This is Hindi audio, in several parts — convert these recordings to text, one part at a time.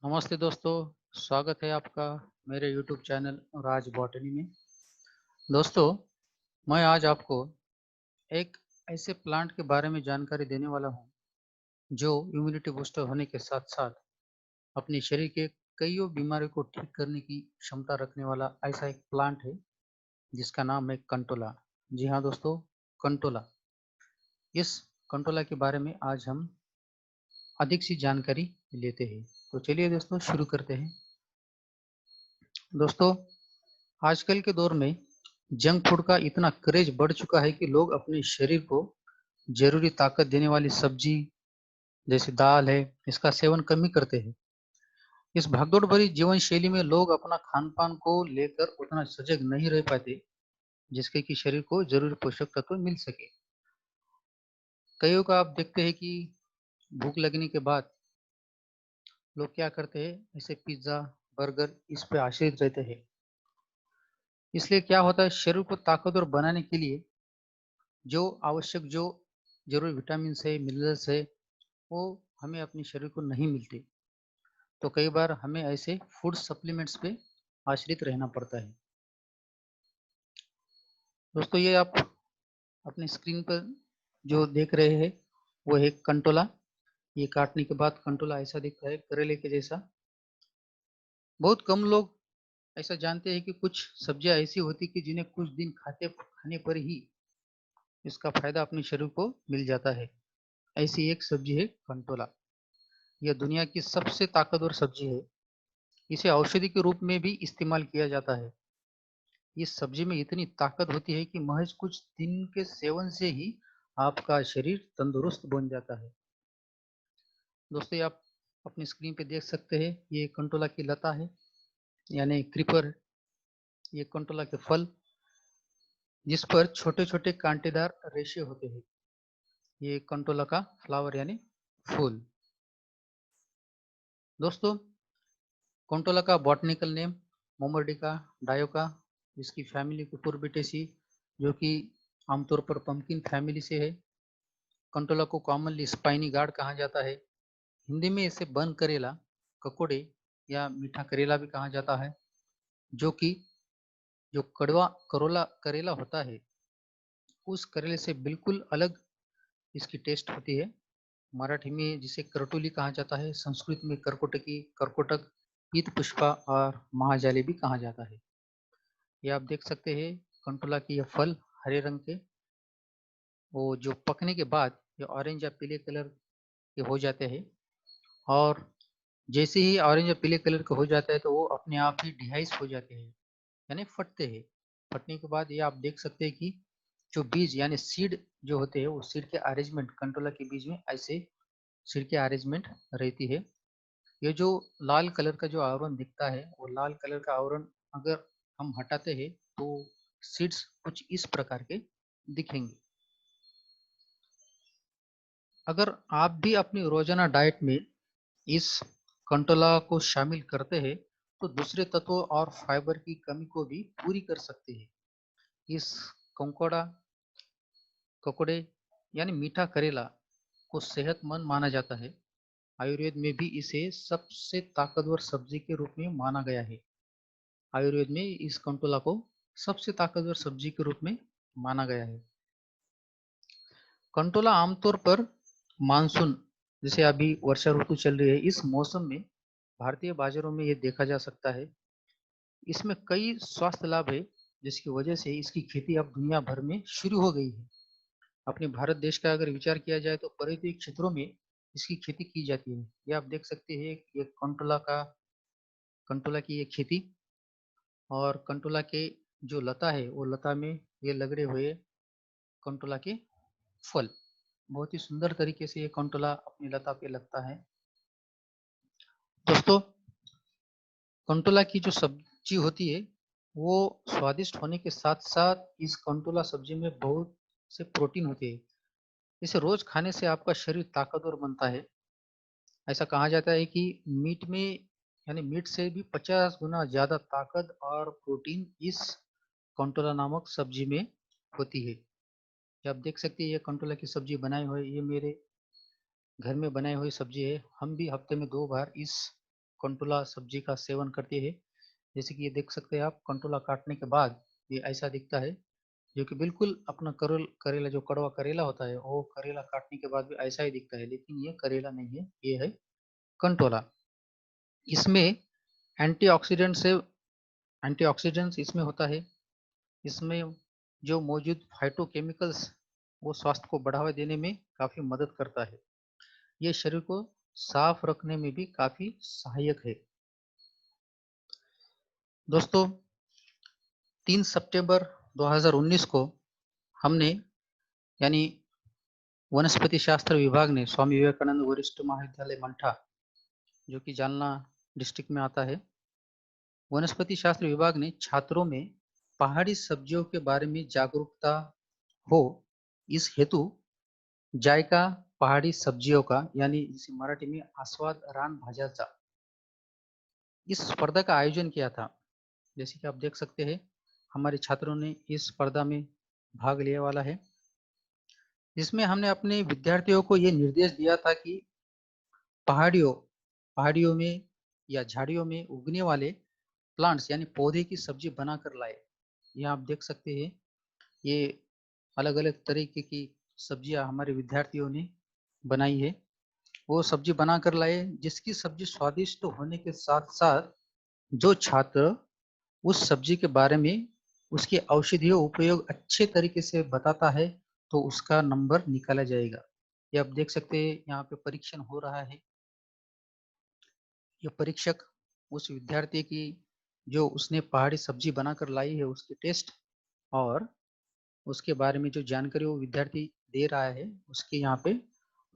नमस्ते दोस्तों, स्वागत है आपका मेरे YouTube चैनल राज बॉटनी में। दोस्तों, मैं आज आपको एक ऐसे प्लांट के बारे में जानकारी देने वाला हूँ, जो इम्यूनिटी बूस्टर होने के साथ-साथ अपने शरीर के कईयों बीमारियों को ठीक करने की क्षमता रखने वाला ऐसा एक प्लांट है, जिसका नाम है कंटोला। जी हाँ दोस्तों, कंटोला। इस कंटोला के बारे में आज हम अधिक सी जानकारी लेते हैं। तो चलिए दोस्तों शुरू करते हैं। दोस्तों, आजकल के दौर में जंक फूड का इतना क्रेज बढ़ चुका है कि लोग अपने शरीर को जरूरी ताकत देने वाली सब्जी जैसे दाल है, इसका सेवन कम ही करते हैं। इस भागदौड़ भरी जीवन शैली में लोग अपना खान पान को लेकर उतना सजग नहीं रह पाते, जिसके कि शरीर को जरूरी पोषक तत्व मिल सके। कईयों का आप देखते हैं कि भूख लगने के बाद लोग क्या करते हैं, ऐसे पिज्जा बर्गर इस पे आश्रित रहते हैं। इसलिए क्या होता है, शरीर को ताकतवर बनाने के लिए जो आवश्यक जो जरूरी विटामिन है, मिनरल्स है, वो हमें अपने शरीर को नहीं मिलते। तो कई बार हमें ऐसे फूड सप्लीमेंट्स पे आश्रित रहना पड़ता है। दोस्तों, ये आप अपनी स्क्रीन पर जो देख रहे हैं वो है कंटोला। ये काटने के बाद कंटोला ऐसा दिखता है, करेले के जैसा। बहुत कम लोग ऐसा जानते हैं कि कुछ सब्जियां ऐसी होती कि जिन्हें कुछ दिन खाने पर ही इसका फायदा अपने शरीर को मिल जाता है। ऐसी एक सब्जी है कंटोला। यह दुनिया की सबसे ताकतवर सब्जी है। इसे औषधि के रूप में भी इस्तेमाल किया जाता है। इस सब्जी में इतनी ताकत होती है कि महज कुछ दिन के सेवन से ही आपका शरीर तंदुरुस्त बन जाता है। दोस्तों, ये आप अपनी स्क्रीन पे देख सकते हैं, ये कंटोला की लता है, यानी क्रीपर। ये कंटोला के फल, जिस पर छोटे छोटे कांटेदार रेशे होते हैं। ये कंटोला का फ्लावर यानी फूल। दोस्तों, कंटोला का बॉटनिकल नेम मोमोर्डिका डायोका, इसकी फैमिली कुकुरबिटेसी, जो कि आमतौर पर पंपकिन फैमिली से है। कंटोला को कॉमनली स्पाइनी गार्ड कहा जाता है। हिंदी में इसे बन करेला, ककोड़े या मीठा करेला भी कहा जाता है, जो कि जो कड़वा करोला करेला होता है, उस करेले से बिल्कुल अलग इसकी टेस्ट होती है। मराठी में जिसे करटोली कहा जाता है, संस्कृत में करकोटकी, करकोटक, पीत पुष्पा और महाजाली भी कहा जाता है। ये आप देख सकते हैं, कंटोला के ये फल हरे रंग के, वो जो पकने के बाद ये ऑरेंज या पीले कलर के हो जाते हैं। और जैसे ही ऑरेंज या पीले कलर के हो जाता है तो वो अपने आप ही डिहाइस हो जाते हैं, यानी फटते हैं। फटने के बाद ये आप देख सकते हैं कि जो बीज यानी सीड जो होते हैं, वो सीड के अरेंजमेंट कंटोला के बीज में ऐसे सीड के अरेंजमेंट रहती है। ये जो लाल कलर का जो आवरण दिखता है, वो लाल कलर का आवरण अगर हम हटाते हैं तो सीड्स कुछ इस प्रकार के दिखेंगे। अगर आप भी अपनी रोजाना डाइट में इस कंटोला को शामिल करते हैं तो दूसरे तत्वों और फाइबर की कमी को भी पूरी कर सकते हैं। इस कंकोड़ा ककोड़े यानी मीठा करेला को सेहतमंद माना जाता है। आयुर्वेद में भी इसे सबसे ताकतवर सब्जी के रूप में माना गया है। आयुर्वेद में इस कंटोला को सबसे ताकतवर सब्जी के रूप में माना गया है। कंटोला आमतौर पर मानसून, जैसे अभी वर्षा ऋतु चल रही है, इस मौसम में भारतीय बाजारों में ये देखा जा सकता है। इसमें कई स्वास्थ्य लाभ है, जिसकी वजह से इसकी खेती अब दुनिया भर में शुरू हो गई है। अपने भारत देश का अगर विचार किया जाए तो पर्वतीय क्षेत्रों में इसकी खेती की जाती है। ये आप देख सकते हैं, ये कंटोला की ये खेती। और कंटोला के जो लता है, वो लता में ये लगड़े हुए कंटोला के फल, बहुत ही सुंदर तरीके से ये कंटोला अपनी लता पे लगता है। दोस्तों, कंटोला की जो सब्जी होती है, वो स्वादिष्ट होने के साथ साथ इस कंटोला सब्जी में बहुत से प्रोटीन होते हैं। इसे रोज खाने से आपका शरीर ताकतवर बनता है। ऐसा कहा जाता है कि मीट में यानी मीट से भी 50 गुना ज्यादा ताकत और प्रोटीन इस कंटोला नामक सब्जी में होती है। ये आप देख सकते हैं, ये कंटोला की सब्जी बनाई हुई, ये मेरे घर में बनाई हुई सब्जी है। हम भी हफ्ते में 2 बार इस कंटोला सब्जी का सेवन करती है। जैसे कि ये देख सकते हैं आप, कंटोला काटने के बाद ये ऐसा दिखता है, जो कि बिल्कुल अपना करेला जो कड़वा करेला होता है, वो करेला काटने के बाद भी ऐसा ही दिखता है, लेकिन ये करेला नहीं है, ये है कंटोला। इसमें एंटीऑक्सीडेंट से एंटीऑक्सीडेंट्स इसमें होता है। इसमें जो मौजूद फाइटोकेमिकल्स वो स्वास्थ्य को बढ़ावा देने में काफी मदद करता है। ये शरीर को साफ रखने में भी काफी सहायक है। दोस्तों, 3 सितंबर 2019 को हमने यानी वनस्पति शास्त्र विभाग ने स्वामी विवेकानंद वरिष्ठ महाविद्यालय मंठा, जो कि जालना डिस्ट्रिक्ट में आता है, वनस्पति शास्त्र विभाग ने छात्रों में पहाड़ी सब्जियों के बारे में जागरूकता हो, इस हेतु जायका पहाड़ी सब्जियों का यानी जिसे मराठी में आस्वाद रानभाज्याचा, इस स्पर्धा का आयोजन किया था। जैसे कि आप देख सकते हैं, हमारे छात्रों ने इस स्पर्धा में भाग लिया वाला है, जिसमें हमने अपने विद्यार्थियों को ये निर्देश दिया था कि पहाड़ियों पहाड़ियों में या झाड़ियों में उगने वाले प्लांट्स यानी पौधे की सब्जी बनाकर लाए। यहाँ आप देख सकते हैं, ये अलग अलग तरीके की सब्जियां हमारे विद्यार्थियों ने बनाई है। वो सब्जी बना कर लाए, जिसकी सब्जी स्वादिष्ट होने के साथ साथ जो छात्र उस सब्जी के बारे में उसके औषधीय उपयोग अच्छे तरीके से बताता है, तो उसका नंबर निकाला जाएगा। ये आप देख सकते हैं, यहाँ पे परीक्षण हो रहा है। ये परीक्षक उस विद्यार्थी की जो उसने पहाड़ी सब्जी बनाकर लाई है उसकी टेस्ट और उसके बारे में जो जानकारी वो विद्यार्थी दे रहा है उसके यहाँ पे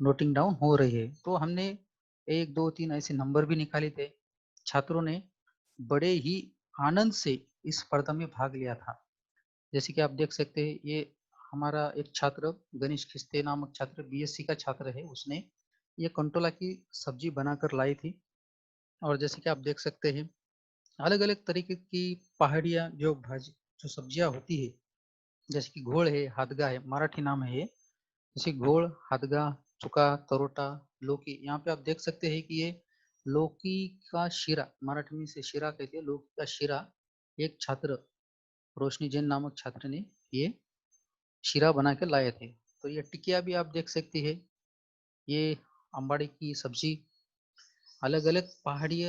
नोटिंग डाउन हो रही है। तो हमने 1 2 3 ऐसे नंबर भी निकाले थे। छात्रों ने बड़े ही आनंद से इस स्पर्धा में भाग लिया था। जैसे कि आप देख सकते हैं, ये हमारा एक छात्र गणेश खिस्ते नामक छात्र बीएससी का छात्र है, उसने ये कंटोला की सब्जी बनाकर लाई थी। और जैसे कि आप देख सकते हैं, अलग अलग तरीके की पहाड़ियाँ जो भाजी जो सब्जियां होती है, जैसे कि घोड़ है, हादगा है, मराठी नाम है ये। जैसे घोड़, हादगा, चुका, तरोटा, लौकी। यहाँ पे आप देख सकते हैं कि ये लौकी का शीरा, मराठी में से शीरा कहते हैं, लौकी का शीरा, एक छात्र रोशनी जैन नामक छात्र ने ये शीरा बना के लाए थे। तो ये टिकिया भी आप देख सकते हैं, ये अंबाड़ी की सब्जी, अलग अलग पहाड़ी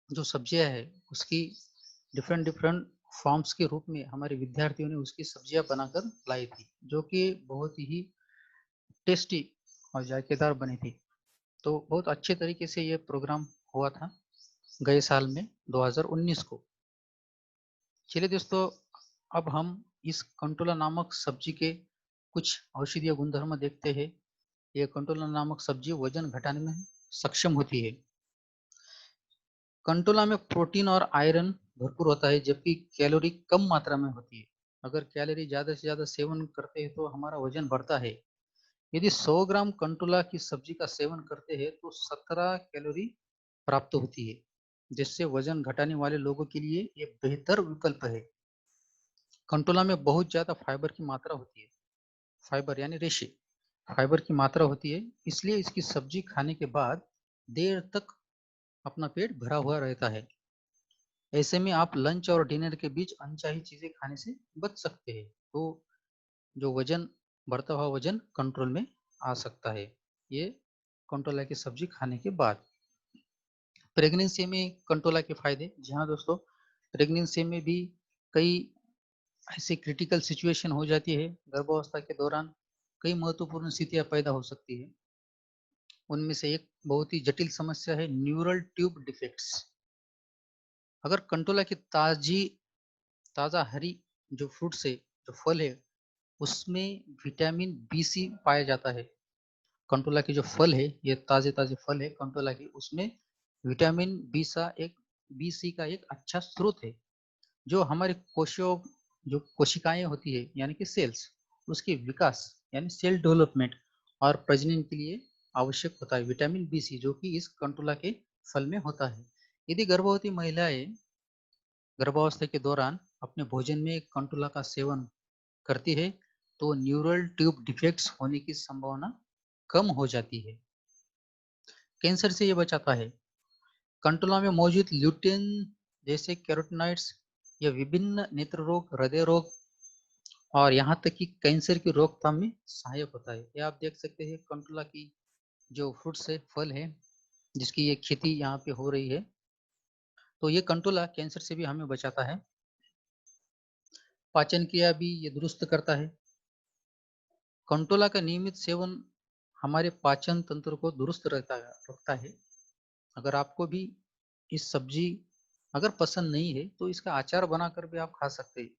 जो सब्जियां है उसकी डिफरेंट डिफरेंट फॉर्म्स के रूप में हमारे विद्यार्थियों ने उसकी सब्जियां बनाकर लाई थी, जो कि बहुत ही टेस्टी और जायकेदार बनी थी। तो बहुत अच्छे तरीके से ये प्रोग्राम हुआ था गए साल में 2019 को। चलिए दोस्तों, अब हम इस कंटोला नामक सब्जी के कुछ औषधीय गुणधर्म देखते हैं। ये कंटोला नामक सब्जी वजन घटाने में सक्षम होती है। कंटोला में प्रोटीन और आयरन भरपूर होता है, जबकि कैलोरी कम मात्रा में होती है। अगर कैलोरी ज्यादा से ज्यादा सेवन करते हैं तो हमारा वजन बढ़ता है। यदि 100 ग्राम कंटोला की सब्जी का सेवन करते हैं तो 17 कैलोरी प्राप्त होती है, जिससे वजन घटाने वाले लोगों के लिए ये बेहतर विकल्प है। कंटोला में बहुत ज्यादा फाइबर की मात्रा होती है। फाइबर यानी रेशे, फाइबर की मात्रा होती है, इसलिए इसकी सब्जी खाने के बाद देर तक अपना पेट भरा हुआ रहता है। ऐसे में आप लंच और डिनर के बीच अनचाही चीजें खाने से बच सकते हैं, तो जो वजन बढ़ता हुआ वजन कंट्रोल में आ सकता है ये कंटोला की सब्जी खाने के बाद। प्रेगनेंसी में कंटोला के फायदे, जी हाँ दोस्तों, प्रेगनेंसी में भी कई ऐसी क्रिटिकल सिचुएशन हो जाती है, गर्भावस्था के दौरान कई महत्वपूर्ण स्थितियां पैदा हो सकती है। उनमें से एक बहुत ही जटिल समस्या है न्यूरल ट्यूब डिफेक्ट्स। अगर कंटोला की ताजा हरी जो फ्रूट्स है, जो फल है, उसमें विटामिन बी सी पाया जाता है। कंटोला के जो फल है, ये ताजे ताजे फल है कंटोला की, उसमें विटामिन बी सी का एक अच्छा स्रोत है, जो हमारे कोशियों जो कोशिकाएं होती है यानी कि सेल्स, उसके विकास यानी सेल डेवलपमेंट और प्रजनन के लिए आवश्यक होता है विटामिन बी सी, जो कि इस कंटोला के फल में होता है। यदि गर्भवती महिलाएं गर्भावस्था के दौरान अपने भोजन में कंटोला का सेवन करती है तो न्यूरल ट्यूब डिफेक्ट्स होने की संभावना कम हो जाती है। कैंसर से ये बचाता है। कंटोला में मौजूद ल्यूटेन जैसे कैरोटीनॉइड्स या विभिन्न नेत्र रोग, हृदय रोग और यहाँ तक कि कैंसर की रोकथाम में सहायक होता है। ये आप देख सकते हैं कंटोला की जो फ्रूट्स है, फल है, जिसकी ये खेती यहाँ पे हो रही है। तो ये कंटोला कैंसर से भी हमें बचाता है। पाचन क्रिया भी ये दुरुस्त करता है। कंटोला का नियमित सेवन हमारे पाचन तंत्र को दुरुस्त रखता है। अगर आपको भी इस सब्जी अगर पसंद नहीं है तो इसका अचार बनाकर भी आप खा सकते हैं।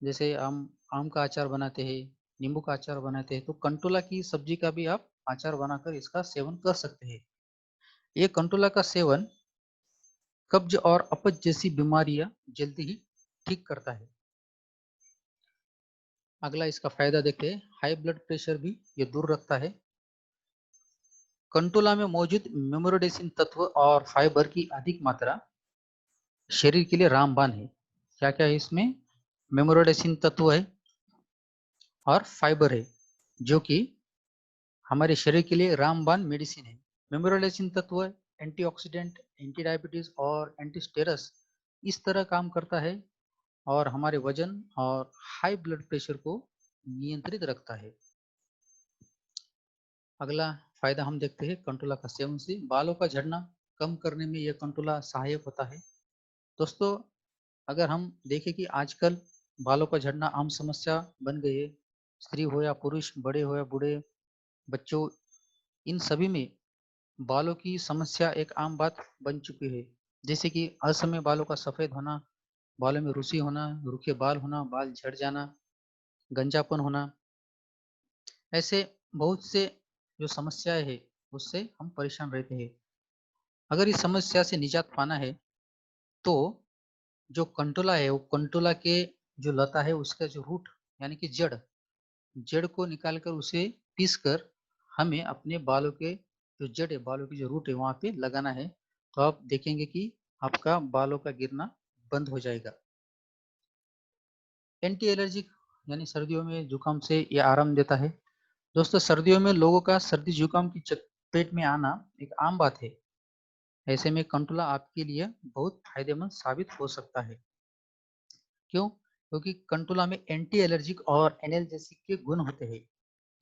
जैसे हम आम का अचार बनाते हैं, नींबू का अचार बनाते हैं, तो कंटोला की सब्जी का भी आप अचार बनाकर इसका सेवन कर सकते हैं। ये कंटोला का सेवन कब्ज और अपच जैसी बीमारियां जल्दी ही ठीक करता है। अगला इसका फायदा देखते हैं। हाई ब्लड प्रेशर भी ये दूर रखता है। कंटोला में मौजूद मेमोरोडेसिन तत्व और फाइबर की अधिक मात्रा शरीर के लिए रामबाण है। क्या क्या है इसमें? मेमोरोडेसिन तत्व है और फाइबर है, जो कि हमारे शरीर के लिए रामबाण मेडिसिन है। मेमोरोडेसिन तत्व एंटीऑक्सीडेंट, एंटी डायबिटीज और एंटी स्टेरस इस तरह काम करता है और हमारे वजन और हाई ब्लड प्रेशर को नियंत्रित रखता है। अगला फायदा हम देखते हैं कंटोला का सेवन से बालों का झड़ना कम करने में यह कंटोला सहायक होता है। दोस्तों, अगर हम देखें कि आजकल बालों का झड़ना आम समस्या बन गई है, स्त्री हो या पुरुष, बड़े हो या बूढ़े, बच्चों, इन सभी में बालों की समस्या एक आम बात बन चुकी है। जैसे कि असमय बालों का सफेद होना, बालों में रूसी होना, रूखे बाल होना, बाल झड़ जाना, गंजापन होना, ऐसे बहुत से जो समस्याएं है उससे हम परेशान रहते हैं। अगर इस समस्या से निजात पाना है तो जो कंटोला है, वो कंटोला के जो लता है उसका जो रूट यानी कि जड़, जड़ को निकालकर उसे पीस कर हमें अपने बालों के जो जड़ है, बालों की जो रूट है वहां पे लगाना है। तो आप देखेंगे कि आपका बालों का गिरना बंद हो जाएगा। एंटी एलर्जिक यानी सर्दियों में जुकाम से ये आराम देता है। दोस्तों, सर्दियों में लोगों का सर्दी जुकाम की चपेट में आना एक आम बात है। ऐसे में कंटोला आपके लिए बहुत फायदेमंद साबित हो सकता है। क्यों? क्योंकि कंटोला में एंटी एलर्जिक और एनाल्जेसिक के गुण होते हैं,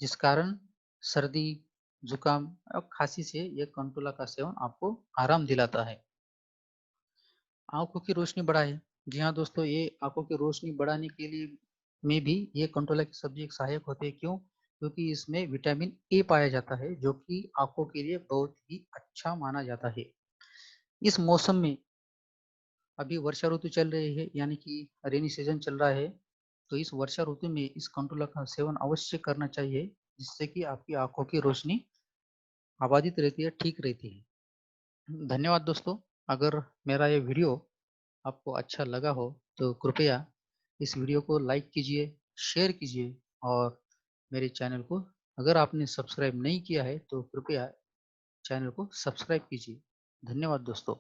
जिस कारण सर्दी, जुकाम और खांसी से यह कंटोला का सेवन आपको आराम दिलाता है। आंखों की रोशनी बढ़ाए। जी हाँ दोस्तों, ये आंखों की रोशनी बढ़ाने के लिए में भी ये कंटोला की सब्जी एक सहायक होती है। क्यों? क्योंकि इसमें विटामिन ए पाया जाता है, जो कि आंखों के लिए बहुत ही अच्छा माना जाता है। इस मौसम में अभी वर्षा ऋतु चल रही है, यानी कि रेनी सीजन चल रहा है, तो इस वर्षा ऋतु में इस कंटोला का सेवन अवश्य करना चाहिए, जिससे कि आपकी आंखों की रोशनी आबादित रहती है, ठीक रहती है। धन्यवाद दोस्तों। अगर मेरा ये वीडियो आपको अच्छा लगा हो तो कृपया इस वीडियो को लाइक कीजिए, शेयर कीजिए और मेरे चैनल को अगर आपने सब्सक्राइब नहीं किया है तो कृपया चैनल को सब्सक्राइब कीजिए। धन्यवाद दोस्तों।